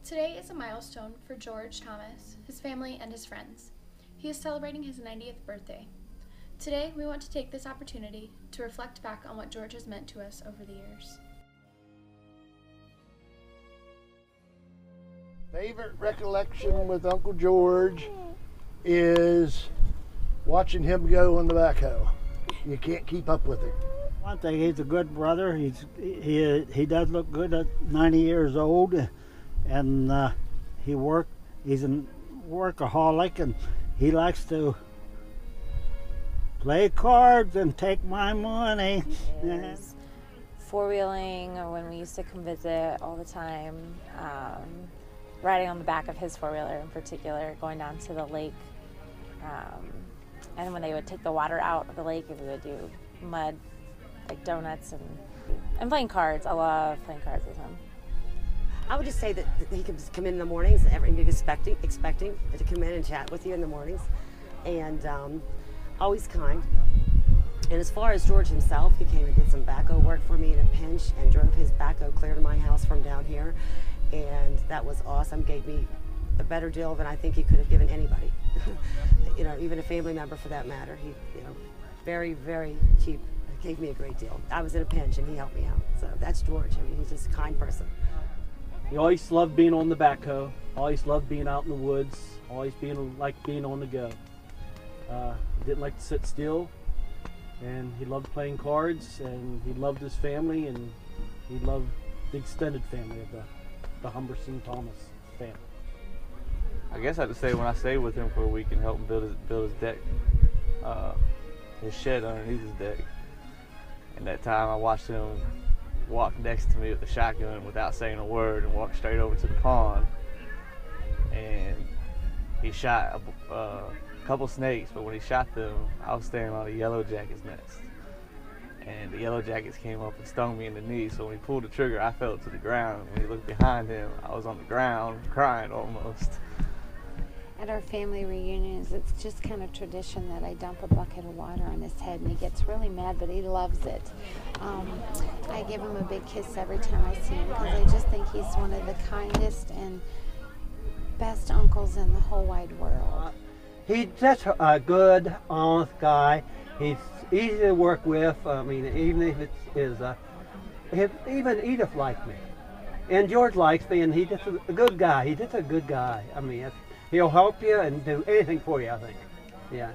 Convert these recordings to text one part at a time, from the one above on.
Today is a milestone for George Thomas, his family, and his friends. He is celebrating his 90th birthday. Today, we want to take this opportunity to reflect back on what George has meant to us over the years. Favorite recollection with Uncle George is watching him go on the backhoe. You can't keep up with him. One thing, he's a good brother. He does look good at 90 years old, and he's a workaholic, and he likes to play cards and take my money. Four-wheeling, or when we used to come visit all the time, riding on the back of his four-wheeler in particular, going down to the lake, and when they would take the water out of the lake, we would do mud, like donuts, and playing cards. I love playing cards with him. I would just say that he could just come in the mornings, and be expecting to come in and chat with you in the mornings, and always kind. And as far as George himself, he came and did some backhoe work for me in a pinch and drove his backhoe clear to my house from down here, and that was awesome. Gave me a better deal than I think he could have given anybody. Even a family member for that matter. He, very, very cheap. Gave me a great deal. I was in a pinch and he helped me out. So that's George. I mean, he's just a kind person. He always loved being on the backhoe, always loved being out in the woods, always being on the go. He didn't like to sit still, and he loved playing cards, and he loved his family, and he loved the extended family of the Humberson Thomas family. I guess I have to say when I stayed with him for a week and helped him build his deck, his shed underneath his deck. And that time I watched him walk next to me with the shotgun without saying a word and walk straight over to the pond. And he shot a couple snakes, but when he shot them, I was standing on a yellow jacket's nest. And the yellow jackets came up and stung me in the knee, so when he pulled the trigger, I fell to the ground. When he looked behind him, I was on the ground, crying almost. At our family reunions, it's just kind of tradition that I dump a bucket of water on his head, and he gets really mad, but he loves it. I give him a big kiss every time I see him, because I just think he's one of the kindest and best uncles in the whole wide world. He's just a good, honest guy. He's easy to work with. I mean, even if even Edith likes me, and George likes me, and he's just a good guy. He's just a good guy. I mean, he'll help you and do anything for you, I think. Yeah.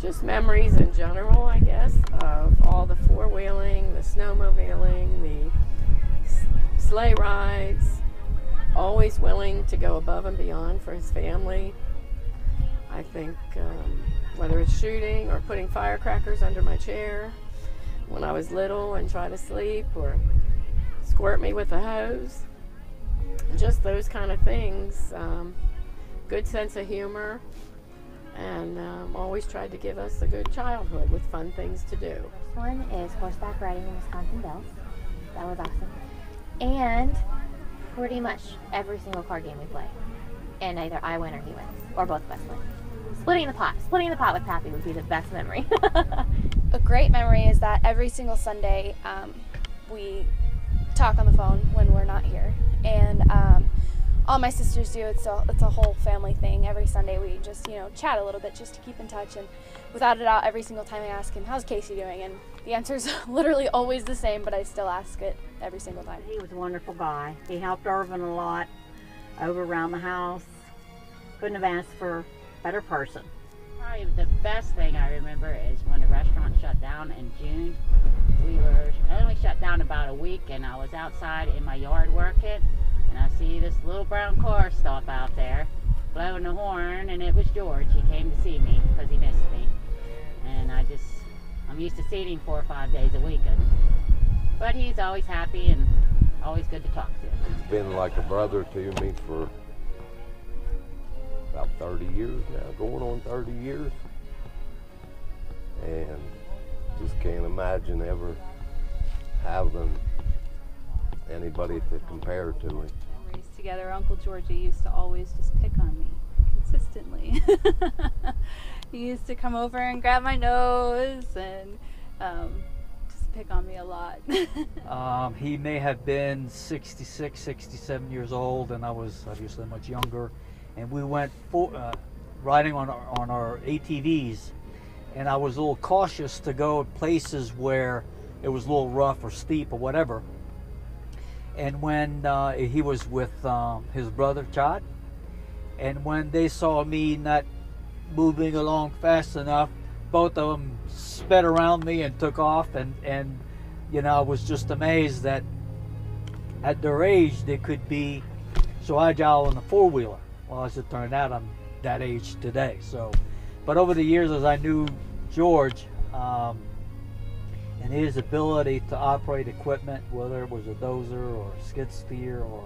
Just memories in general, I guess, of all the four-wheeling, the snowmobiling, the sleigh rides, always willing to go above and beyond for his family. I think whether it's shooting or putting firecrackers under my chair when I was little and try to sleep, or squirt me with a hose. Just those kind of things. Good sense of humor, and always tried to give us a good childhood with fun things to do. First one is horseback riding in Wisconsin Dells. That was awesome. And pretty much every single card game we play. And either I win or he wins, or both of us win. Splitting the pot with Pappy would be the best memory. A great memory is that every single Sunday we talk on the phone when we're not here. And all my sisters do. It's a whole family thing. Every Sunday we just, chat a little bit just to keep in touch. And without a doubt, every single time I ask him, how's Casey doing? And the answer is literally always the same, but I still ask it every single time. He was a wonderful guy. He helped Irvin a lot over around the house. Couldn't have asked for a better person. Probably the best thing I remember is when the restaurant shut down in June. I only shut down about a week, and I was outside in my yard working, and I see this little brown car stop out there, blowing the horn, and it was George. He came to see me because he missed me. And I'm used to seeing him 4 or 5 days a week. But he's always happy and always good to talk to. He's been like a brother to me for about 30 years now, going on 30 years. And just can't imagine ever having anybody to compare to him. Raised together, Uncle Georgie used to always just pick on me consistently. He used to come over and grab my nose and just pick on me a lot. He may have been 66, 67 years old, and I was obviously much younger. And we went riding on our ATVs, and I was a little cautious to go places where it was a little rough or steep or whatever. And when he was with his brother Chad, and when they saw me not moving along fast enough, both of them sped around me and took off, and you know, I was just amazed that at their age they could be so agile on a four-wheeler. Well, as it turned out, I'm that age today. So, but over the years, as I knew George and his ability to operate equipment, whether it was a dozer or a skid steer or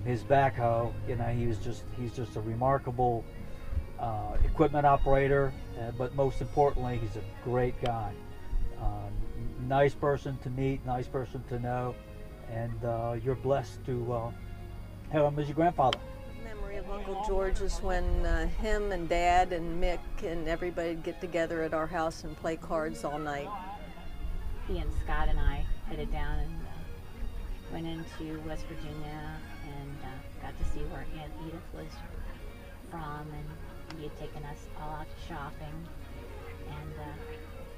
his backhoe, you know, he's just a remarkable equipment operator, but most importantly, he's a great guy. Nice person to meet, nice person to know, and you're blessed to have him as your grandfather. Memory of Uncle George is when him and Dad and Mick and everybody would get together at our house and play cards all night. He and Scott and I headed down and went into West Virginia and got to see where Aunt Edith was from, and he had taken us all out to shopping, and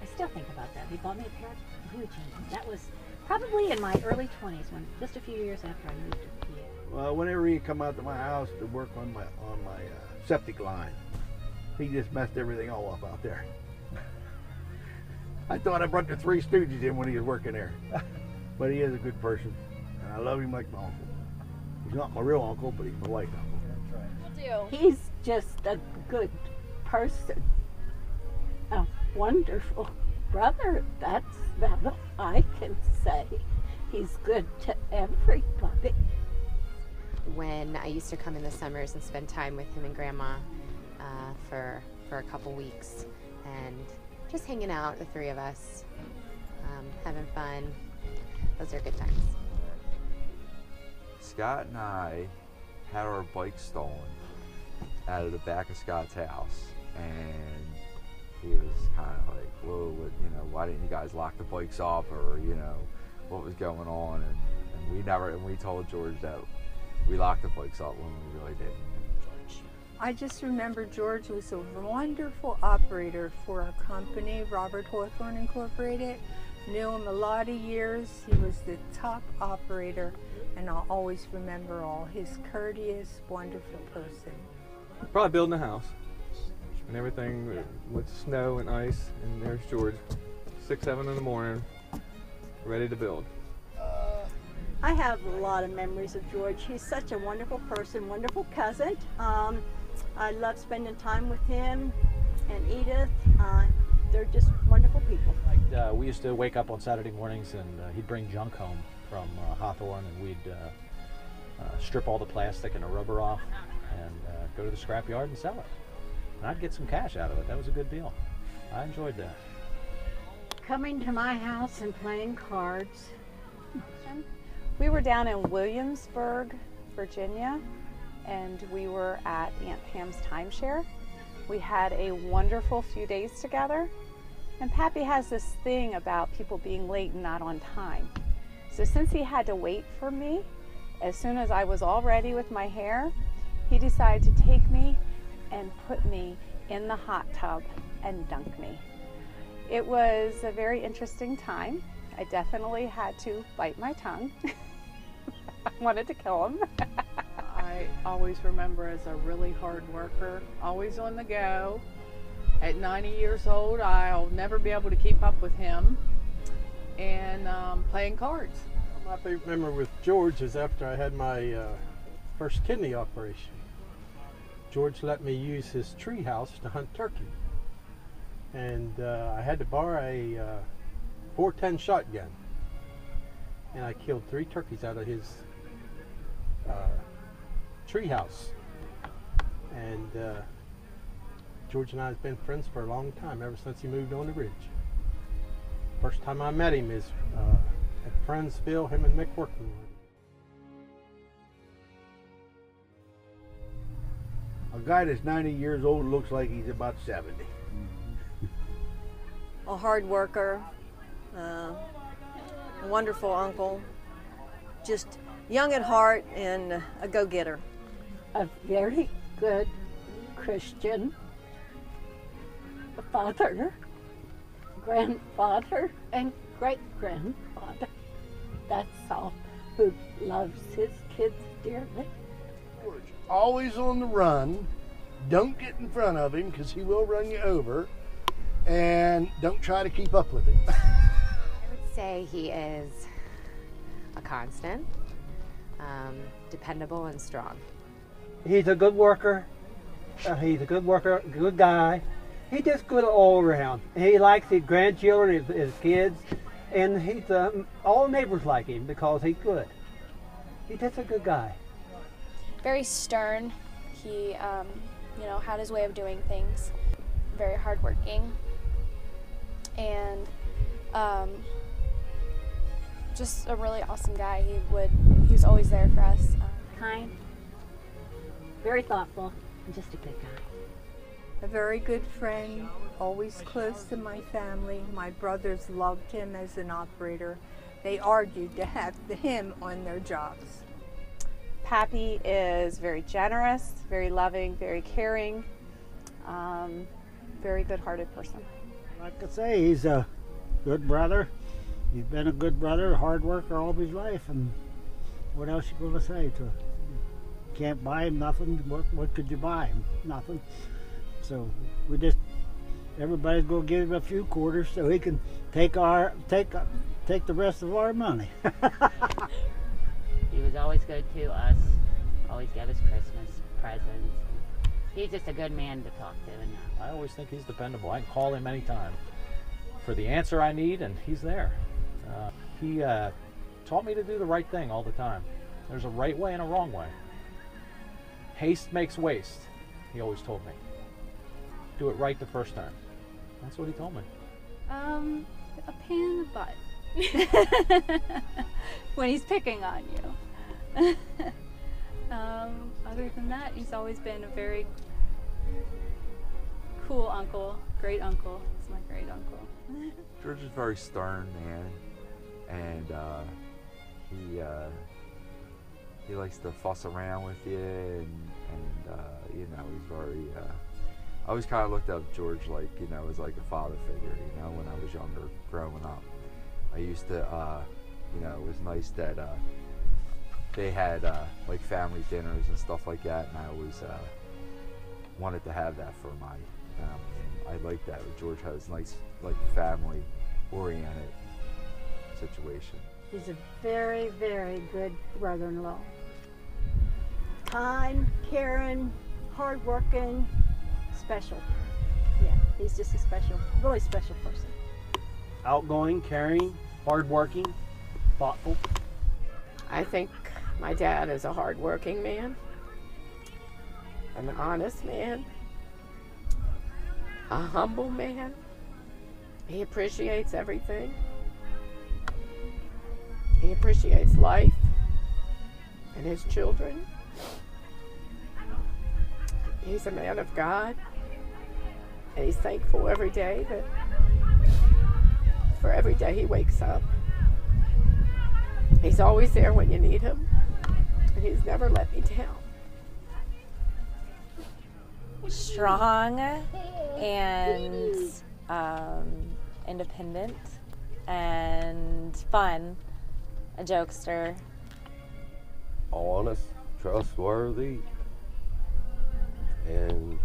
I still think about that. He bought me a pair of blue jeans. That was probably in my early 20s, just a few years after I moved to PA. Well, whenever he come out to my house to work on my septic line, he just messed everything all up out there. I thought I brought the Three Stooges in when he was working there. But he is a good person, and I love him like my uncle. He's not my real uncle, but he's my white uncle. He's just a good person. A wonderful brother. That's all I can say. He's good to everybody. When I used to come in the summers and spend time with him and Grandma for a couple weeks, and just hanging out, the three of us, having fun. Those are good times. Scott and I had our bikes stolen out of the back of Scott's house, and he was kind of like, whoa, why didn't you guys lock the bikes up, or, what was going on? And we told George that we locked the bikes up when we really didn't. I just remember George was a wonderful operator for our company, Robert Hawthorne Incorporated. Knew him a lot of years. He was the top operator, and I'll always remember all his courteous, wonderful person. Probably building a house and everything with snow and ice, and there's George, 6, 7 in the morning, ready to build. I have a lot of memories of George. He's such a wonderful person, wonderful cousin. I love spending time with him and Edith. They're just wonderful people. We used to wake up on Saturday mornings, and he'd bring junk home from Hawthorne, and we'd strip all the plastic and the rubber off and go to the scrap yard and sell it. And I'd get some cash out of it. That was a good deal. I enjoyed that. Coming to my house and playing cards. We were down in Williamsburg, Virginia, and we were at Aunt Pam's timeshare. We had a wonderful few days together, and Pappy has this thing about people being late and not on time. So since he had to wait for me, as soon as I was all ready with my hair, he decided to take me and put me in the hot tub and dunk me. It was a very interesting time. I definitely had to bite my tongue. I wanted to kill him. I always remember as a really hard worker, always on the go. At 90 years old, I'll never be able to keep up with him, and playing cards. My favorite memory with George is after I had my first kidney operation. George let me use his tree house to hunt turkey. And I had to borrow a .410 shotgun. And I killed 3 turkeys out of his tree house. And George and I have been friends for a long time, ever since he moved on the ridge. First time I met him is at Friendsville, him and Mick working. A guy that's 90 years old looks like he's about 70. A hard worker, a wonderful uncle, just young at heart and a go-getter. A very good Christian father, grandfather, and great-grandfather. That's all. Who loves his kids dearly. Always on the run. Don't get in front of him because he will run you over. And don't try to keep up with him. I would say he is a constant, dependable and strong. He's a good worker. He's a good worker, good guy. He's just good all around. He likes his grandchildren, his kids, and he's all neighbors like him because he's good. He's just a good guy. Very stern. He, had his way of doing things. Very hardworking, and just a really awesome guy. He was always there for us. Kind, very thoughtful, and just a good guy. A very good friend, always close to my family. My brothers loved him as an operator. They argued to have him on their jobs. Pappy is very generous, very loving, very caring, very good-hearted person. Like I say, he's a good brother. He's been a good brother, a hard worker all his life, and what else you going to say to him? Can't buy him nothing. What could you buy him? Nothing. So everybody's going to give him a few quarters so he can take the rest of our money. He was always good to us, always gave us Christmas presents. He's just a good man to talk to. And I always think he's dependable. I can call him anytime for the answer I need, and he's there. He taught me to do the right thing all the time. There's a right way and a wrong way. Haste makes waste, he always told me. Do it right the first time. That's what he told me. A pain in the butt. When he's picking on you. Other than that, he's always been a very cool uncle, great uncle. He's my great uncle. George is very stern, man, and he likes to fuss around with you, and he's very. I always kind of looked up George as like a father figure, when I was younger, growing up. I used to, it was nice that they had like family dinners and stuff like that, and I always wanted to have that for my family. And I like that. George has nice, like, family-oriented situation. He's a very, very good brother-in-law. Kind, caring, hardworking, special. Yeah, he's just a really special person. Outgoing, caring, hardworking, thoughtful. I think my dad is a hardworking man, an honest man, a humble man. He appreciates everything. He appreciates life and his children. He's a man of God, and he's thankful every day for every day he wakes up. He's always there when you need him, and he's never let me down. Strong and independent and fun, a jokester. Honest, trustworthy, and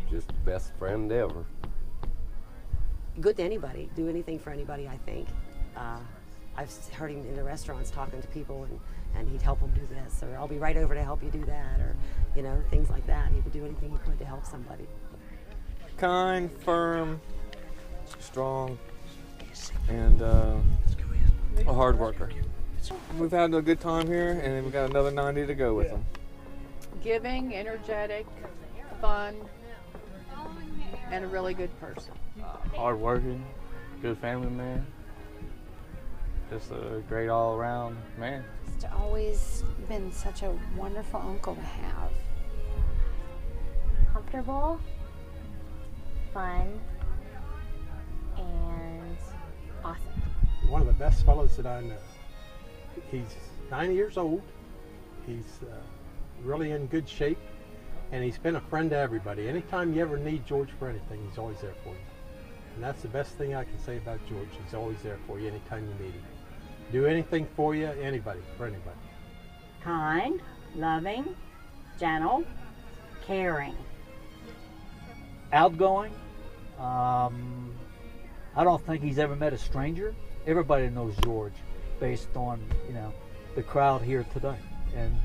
just the best friend ever. Good to anybody, do anything for anybody, I think. I've heard him in the restaurants talking to people, and he'd help them do this, or I'll be right over to help you do that, or things like that. He would do anything he could to help somebody. Kind, firm, strong, and a hard worker. We've had a good time here, and we've got another 90 to go with him. Giving, energetic, fun, and a really good person. Hard working, good family man. Just a great all-around man. It's always been such a wonderful uncle to have. Comfortable, fun, and awesome. one of the best fellows that I know. He's 90 years old. He's really in good shape, and he's been a friend to everybody. Anytime you ever need George for anything, he's always there for you. And that's the best thing I can say about George. He's always there for you anytime you need him. Do anything for you, anybody, for anybody. Kind, loving, gentle, caring. Outgoing. I don't think he's ever met a stranger. Everybody knows George based on, the crowd here today. And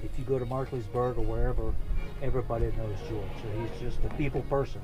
if you go to Markleysburg or wherever, everybody knows George. So he's just a people person.